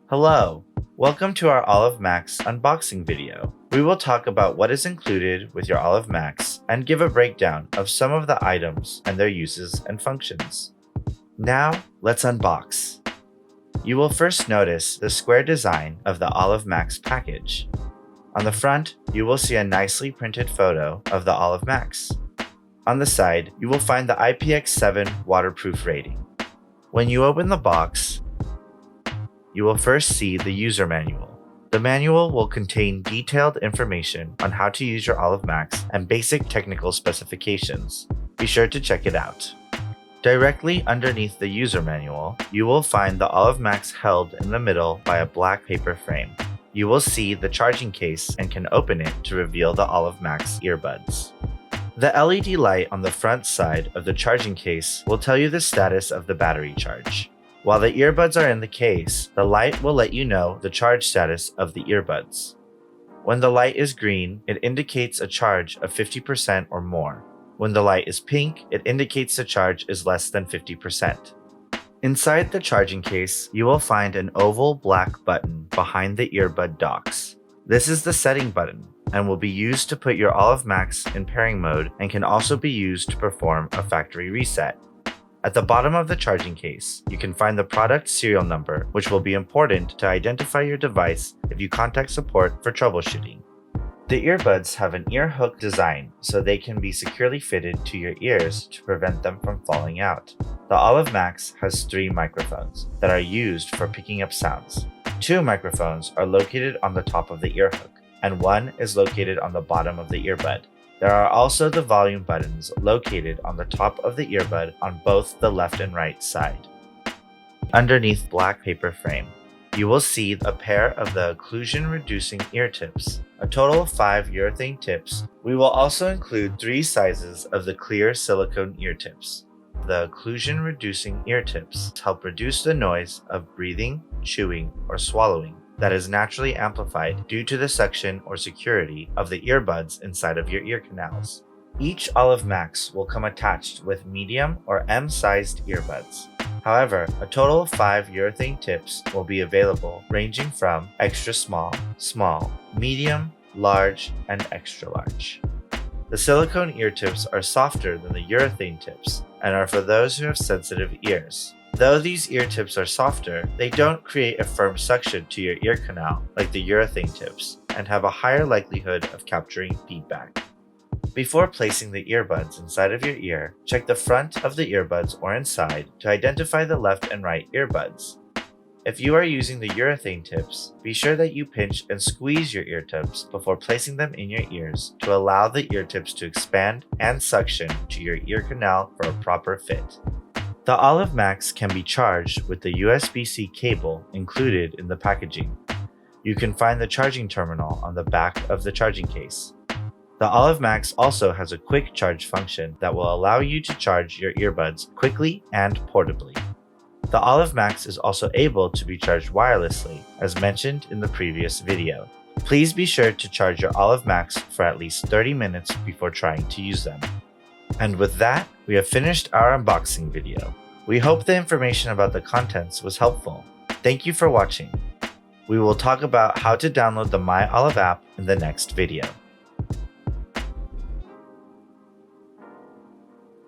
Hello, welcome to our Olive Max unboxing video. We will talk about what is included with your Olive Max and give a breakdown of some of the items and their uses and functions. Now, let's unbox. You will first notice the square design of the Olive Max package. On the front, you will see a nicely printed photo of the Olive Max. On the side, you will find the IPX7 waterproof rating. When you open the box, you will first see the user manual. The manual will contain detailed information on how to use your Olive Max and basic technical specifications. Be sure to check it out. Directly underneath the user manual, you will find the Olive Max held in the middle by a black paper frame. You will see the charging case and can open it to reveal the Olive Max earbuds. The LED light on the front side of the charging case will tell you the status of the battery charge. While the earbuds are in the case, the light will let you know the charge status of the earbuds. When the light is green, it indicates a charge of 50% or more. When the light is pink, it indicates the charge is less than 50%. Inside the charging case, you will find an oval black button behind the earbud docks. This is the setting button and will be used to put your Olive Max in pairing mode and can also be used to perform a factory reset. At the bottom of the charging case, you can find the product serial number, which will be important to identify your device if you contact support for troubleshooting. The earbuds have an ear hook design so they can be securely fitted to your ears to prevent them from falling out. The Olive Max has 3 microphones that are used for picking up sounds. 2 microphones are located on the top of the ear hook, and 1 is located on the bottom of the earbud. There are also the volume buttons located on the top of the earbud on both the left and right side. Underneath black paper frame, you will see a pair of the occlusion-reducing ear tips, a total of 5 urethane tips. We will also include 3 sizes of the clear silicone ear tips. The occlusion-reducing ear tips help reduce the noise of breathing, chewing, or swallowing that is naturally amplified due to the suction or security of the earbuds inside of your ear canals. Each Olive Max will come attached with medium or M-sized earbuds. However, a total of 5 urethane tips will be available, ranging from extra small, small, medium, large, and extra large. The silicone ear tips are softer than the urethane tips and are for those who have sensitive ears. Though these ear tips are softer, they don't create a firm suction to your ear canal like the urethane tips and have a higher likelihood of capturing feedback. Before placing the earbuds inside of your ear, check the front of the earbuds or inside to identify the left and right earbuds. If you are using the urethane tips, be sure that you pinch and squeeze your ear tips before placing them in your ears to allow the ear tips to expand and suction to your ear canal for a proper fit. The Olive Max can be charged with the USB-C cable included in the packaging. You can find the charging terminal on the back of the charging case. The Olive Max also has a quick charge function that will allow you to charge your earbuds quickly and portably. The Olive Max is also able to be charged wirelessly, as mentioned in the previous video. Please be sure to charge your Olive Max for at least 30 minutes before trying to use them. And with that, we have finished our unboxing video. We hope the information about the contents was helpful. Thank you for watching. We will talk about how to download the My Olive app in the next video.